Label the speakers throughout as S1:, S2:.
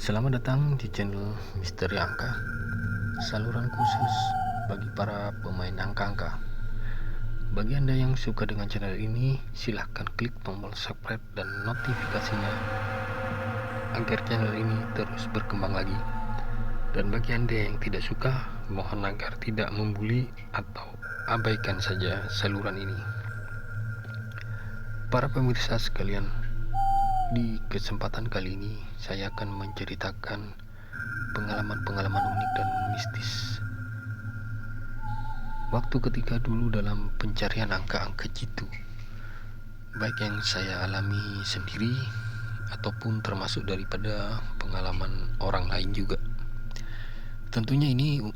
S1: Selamat datang di channel Misteri Angka, saluran khusus bagi para pemain angka-angka. Bagi Anda yang suka dengan channel ini, silahkan klik tombol subscribe dan notifikasinya agar channel ini terus berkembang lagi. Dan bagi Anda yang tidak suka, mohon agar tidak membuli atau abaikan saja saluran ini. Para pemirsa sekalian, di kesempatan kali ini saya akan menceritakan pengalaman-pengalaman unik dan mistis waktu ketika dulu dalam pencarian angka-angka jitu, baik yang saya alami sendiri ataupun termasuk daripada pengalaman orang lain juga. Tentunya ini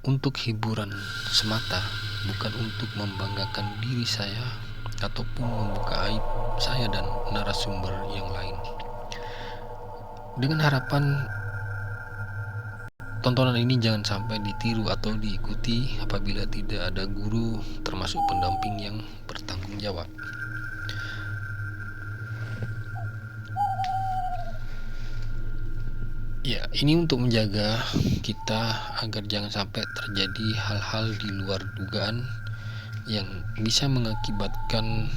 S1: untuk hiburan semata, bukan untuk membanggakan diri saya ataupun membuka aib saya dan narasumber yang lain. Dengan harapan tontonan ini jangan sampai ditiru atau diikuti apabila tidak ada guru termasuk pendamping yang bertanggung jawab. Ya, ini untuk menjaga kita agar jangan sampai terjadi hal-hal di luar dugaan yang bisa mengakibatkan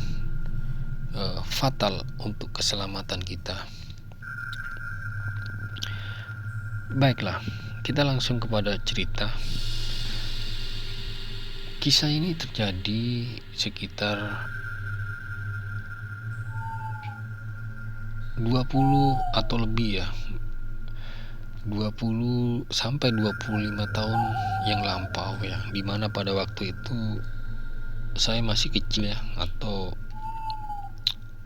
S1: fatal untuk keselamatan kita. Baiklah, kita langsung kepada cerita. Kisah ini terjadi sekitar 20 atau lebih ya, 20 sampai 25 tahun yang lampau ya, dimana pada waktu itu saya masih kecil ya, atau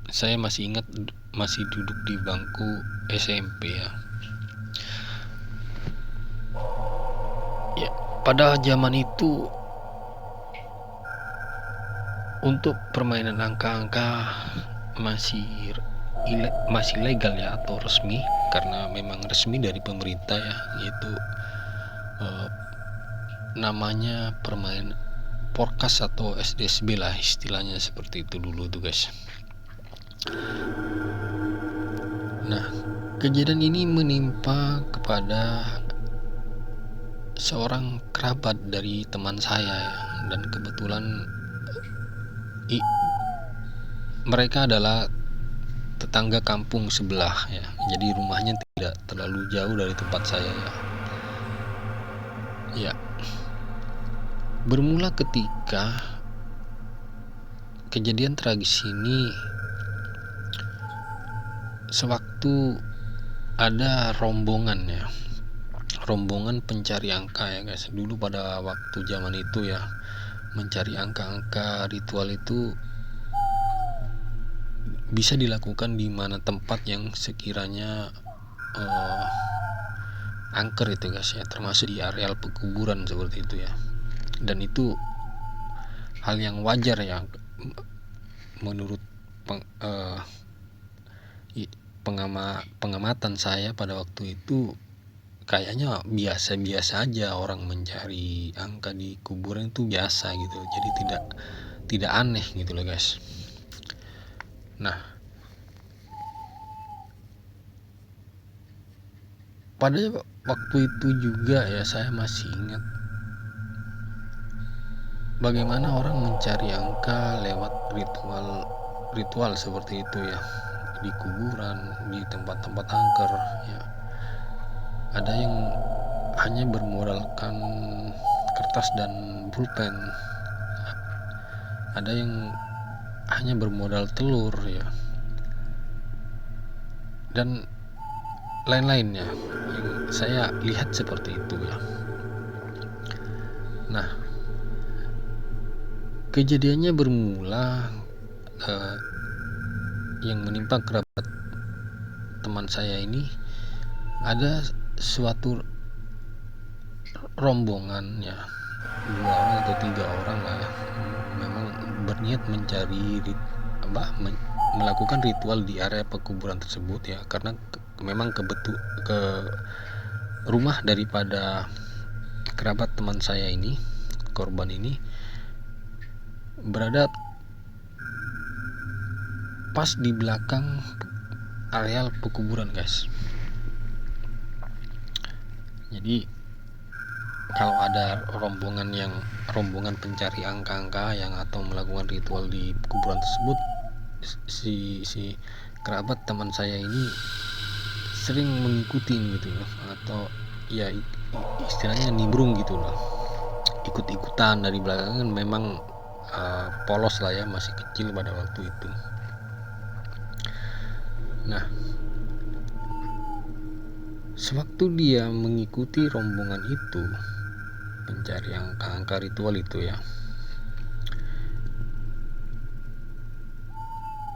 S1: saya masih ingat masih duduk di bangku SMP ya. Ya, pada zaman itu untuk permainan angka-angka masih legal ya, atau resmi, karena memang resmi dari pemerintah ya, yaitu namanya permainan Porkas atau SDSB lah istilahnya, seperti itu dulu tuh guys. Nah, kejadian ini menimpa kepada seorang kerabat dari teman saya ya, dan kebetulan mereka adalah tetangga kampung sebelah ya, jadi rumahnya tidak terlalu jauh dari tempat saya ya. Ya, bermula ketika kejadian tragis ini sewaktu ada rombongan ya, rombongan pencari angka ya guys. Dulu pada waktu zaman itu ya, mencari angka-angka ritual itu bisa dilakukan di mana tempat yang sekiranya angker itu guys ya, termasuk di areal pekuburan seperti itu ya. Dan itu hal yang wajar ya menurut pengamatan saya pada waktu itu. Kayaknya biasa-biasa aja orang mencari angka di kuburan itu biasa gitu, jadi tidak aneh gitu loh guys. Nah, pada waktu itu juga ya, saya masih ingat bagaimana orang mencari angka lewat ritual seperti itu ya, di kuburan, di tempat-tempat angker ya. Ada yang hanya bermodalkan kertas dan pulpen, ada yang hanya bermodal telur ya, dan lain-lainnya yang saya lihat seperti itu ya. Nah, kejadiannya bermula yang menimpa kerabat teman saya ini. Ada suatu rombongan ya, 2 orang atau 3 orang lah ya, memang berniat mencari melakukan ritual di area pekuburan tersebut ya, karena memang ke rumah daripada kerabat teman saya ini, korban ini, berada pas di belakang areal pekuburan guys. Jadi kalau ada rombongan pencari angka-angka yang atau melakukan ritual di kuburan tersebut, si kerabat teman saya ini sering mengikuti gitu loh, atau ya istilahnya nimbrung gitu loh, ikut-ikutan dari belakang. Kan memang polos lah ya, masih kecil pada waktu itu. Nah, sewaktu dia mengikuti rombongan itu pencari angka-angka ritual itu ya,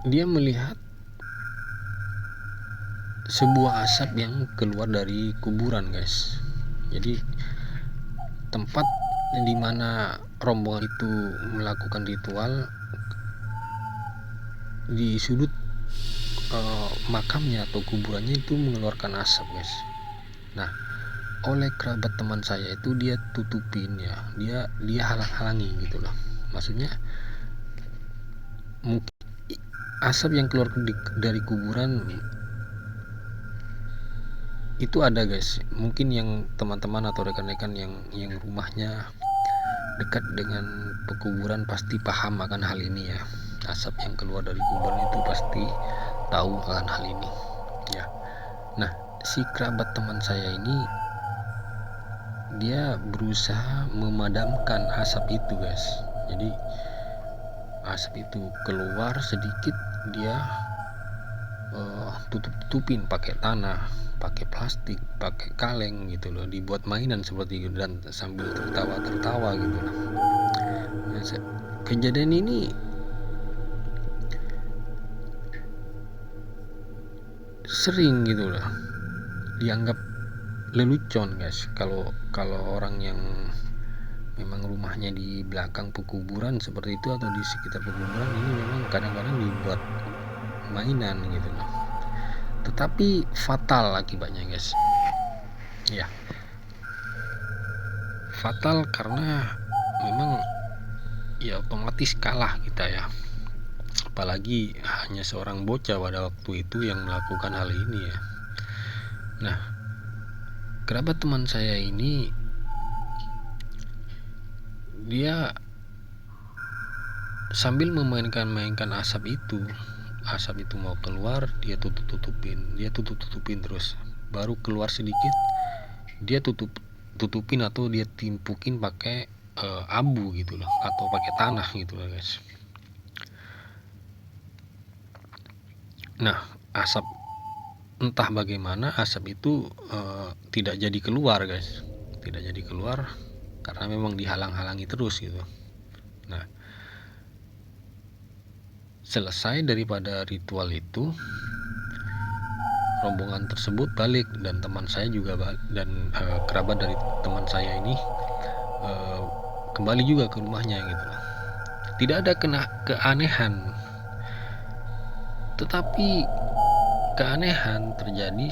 S1: dia melihat sebuah asap yang keluar dari kuburan, guys. Jadi tempat di mana rombongan itu melakukan ritual, di sudut makamnya atau kuburannya itu mengeluarkan asap, guys. Nah, oleh kerabat teman saya itu dia tutupin ya, dia halang-halangi gitu loh. Maksudnya mungkin asap yang keluar dari kuburan itu ada, guys. Mungkin yang teman-teman atau rekan-rekan yang rumahnya dekat dengan pekuburan pasti paham akan hal ini ya. Asap yang keluar dari kuburan itu pasti tahu akan hal ini ya. Nah, si kerabat teman saya ini dia berusaha memadamkan asap itu, guys. Jadi asap itu keluar sedikit, dia tutupin pakai tanah, pakai plastik, pakai kaleng gitu loh, dibuat mainan seperti itu, dan sambil tertawa gitu loh. Nah, kejadian ini sering gitu loh dianggap lelucon, guys. Kalau orang yang memang rumahnya di belakang pekuburan seperti itu atau di sekitar pekuburan ini memang kadang-kadang dibuat mainan gitu loh. Tetapi fatal akibatnya, guys. Ya, fatal karena memang ya otomatis kalah kita ya. Apalagi hanya seorang bocah pada waktu itu yang melakukan hal ini ya. Nah, kerabat teman saya ini dia sambil mainkan asap itu mau keluar, dia tutupin terus. Baru keluar sedikit, dia tutupin atau dia timpukin pakai abu gitu loh, atau pakai tanah gitu loh, guys. Nah, asap entah bagaimana asap itu tidak jadi keluar, guys. Tidak jadi keluar karena memang dihalang-halangi terus gitu. Nah, selesai daripada ritual itu, rombongan tersebut balik dan teman saya juga dan kerabat dari teman saya ini kembali juga ke rumahnya gitu. Tidak ada keanehan, tetapi keanehan terjadi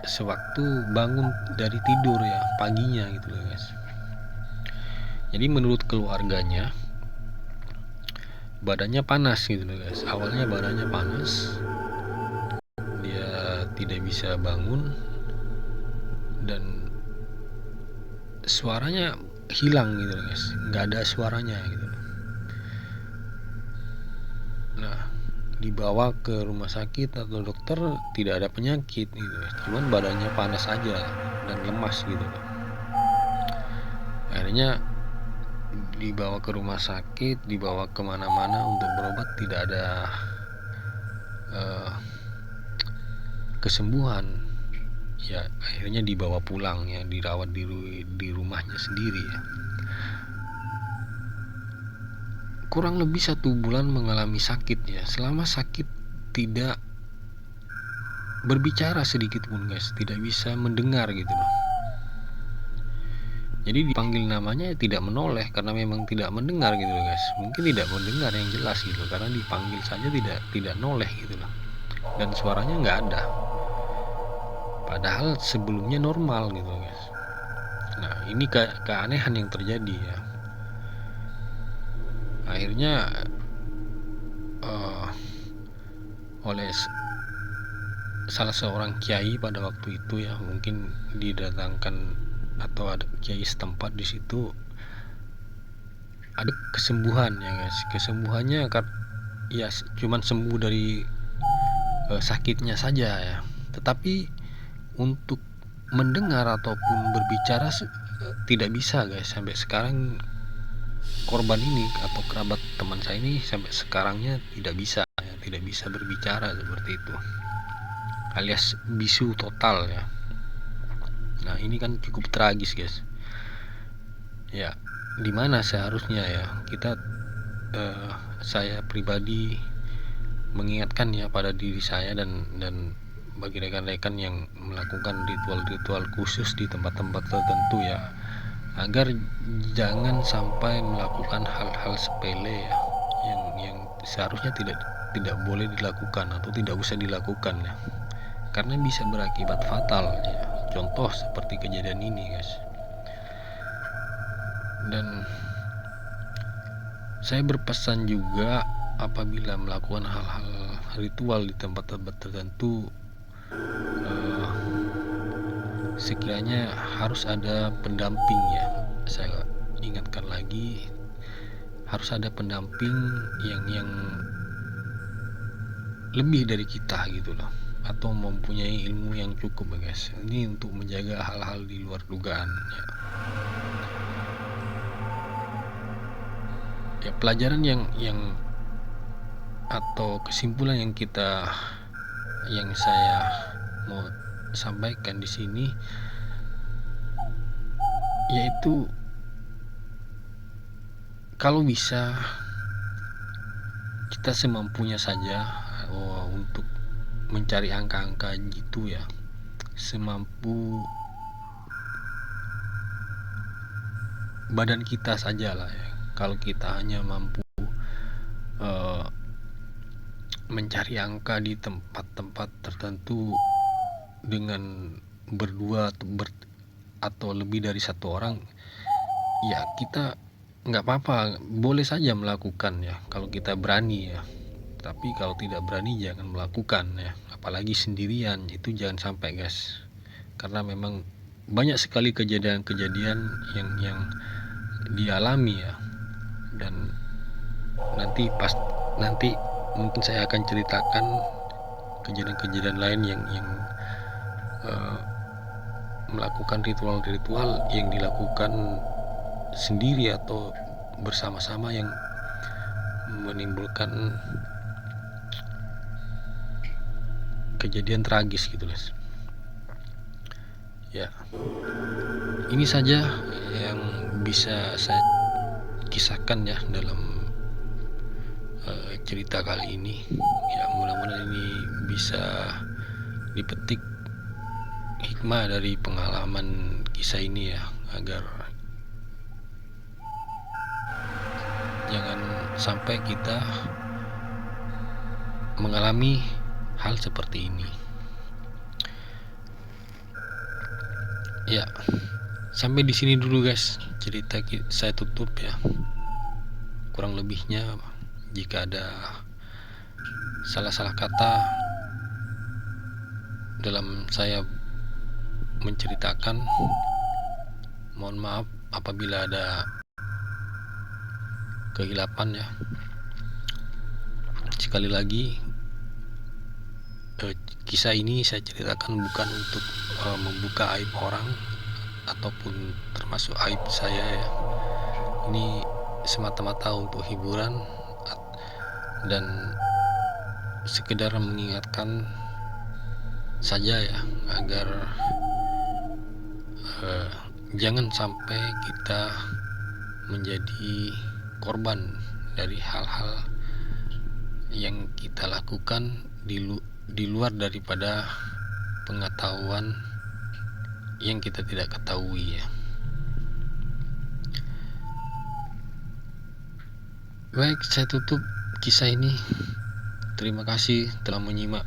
S1: sewaktu bangun dari tidur ya, paginya gitu loh, guys. Jadi menurut keluarganya badannya panas gitu loh, guys. Awalnya badannya panas, dia tidak bisa bangun dan suaranya hilang gitu loh, guys. Nggak ada suaranya gitu loh. Nah, dibawa ke rumah sakit atau dokter, tidak ada penyakit gitu, cuman badannya panas aja dan lemas gitu loh. Akhirnya dibawa ke rumah sakit, dibawa kemana-mana untuk berobat, tidak ada kesembuhan ya. Akhirnya dibawa pulang ya, dirawat di rumahnya sendiri ya. Kurang lebih 1 bulan mengalami sakit ya. Selama sakit tidak berbicara sedikit pun, guys, tidak bisa mendengar gitu loh. Jadi dipanggil namanya tidak menoleh karena memang tidak mendengar gitu loh, guys. Mungkin tidak mendengar yang jelas gitu, karena dipanggil saja tidak noleh gitu loh. Dan suaranya nggak ada. Padahal sebelumnya normal gitu, guys. Nah, ini keanehan yang terjadi ya. Akhirnya oleh salah seorang kiai pada waktu itu ya, mungkin didatangkan atau ada kiai setempat di situ, ada kesembuhan ya guys. Kesembuhannya ya cuman sembuh dari sakitnya saja ya, tetapi untuk mendengar ataupun berbicara tidak bisa guys. Sampai sekarang korban ini atau kerabat teman saya ini sampai sekarangnya tidak bisa ya, tidak bisa berbicara seperti itu, alias bisu total ya. Nah ini kan cukup tragis guys ya, dimana seharusnya ya kita saya pribadi mengingatkan ya pada diri saya dan bagi rekan-rekan yang melakukan ritual-ritual khusus di tempat-tempat tertentu ya, agar jangan sampai melakukan hal-hal sepele ya, yang seharusnya tidak boleh dilakukan atau tidak usah dilakukan ya, karena bisa berakibat fatal ya. Contoh seperti kejadian ini guys. Dan saya berpesan juga, apabila melakukan hal-hal ritual di tempat-tempat tertentu, sekiranya harus ada pendamping ya. Saya ingatkan lagi, harus ada pendamping yang lebih dari kita gitu loh, atau mempunyai ilmu yang cukup ya guys. Ini untuk menjaga hal-hal di luar dugaan ya. Ya, pelajaran yang atau kesimpulan yang saya mau sampaikan di sini yaitu, kalau bisa kita semampunya saja untuk mencari angka-angka gitu ya, semampu badan kita saja lah ya. Kalau kita hanya mampu mencari angka di tempat-tempat tertentu dengan berdua atau lebih dari satu orang, ya kita nggak apa-apa, boleh saja melakukan ya kalau kita berani ya. Tapi kalau tidak berani jangan melakukan ya, apalagi sendirian, itu jangan sampai guys. Karena memang banyak sekali kejadian-kejadian yang dialami ya. Dan nanti mungkin saya akan ceritakan kejadian-kejadian lain yang melakukan ritual-ritual yang dilakukan sendiri atau bersama-sama yang menimbulkan kejadian tragis gitu guys ya. Ini saja yang bisa saya kisahkan ya dalam cerita kali ini ya. Mudah-mudahan ini bisa dipetik hikmah dari pengalaman kisah ini ya, agar jangan sampai kita mengalami hal seperti ini ya. Sampai di sini dulu guys cerita saya tutup ya. Kurang lebihnya jika ada salah-salah kata dalam saya menceritakan, mohon maaf apabila ada kehilapan ya. Sekali lagi, kisah ini saya ceritakan bukan untuk membuka aib orang ataupun termasuk aib saya ya. Ini semata-mata untuk hiburan dan sekedar mengingatkan saja ya, agar jangan sampai kita menjadi korban dari hal-hal yang kita lakukan di luar daripada pengetahuan yang kita tidak ketahui ya. Baik, saya tutup kisah ini. Terima kasih telah menyimak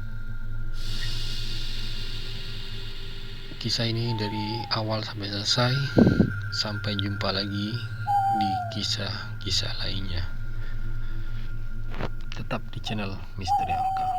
S1: kisah ini dari awal sampai selesai. Sampai jumpa lagi di kisah-kisah lainnya. Tetap di channel Misteri Angka.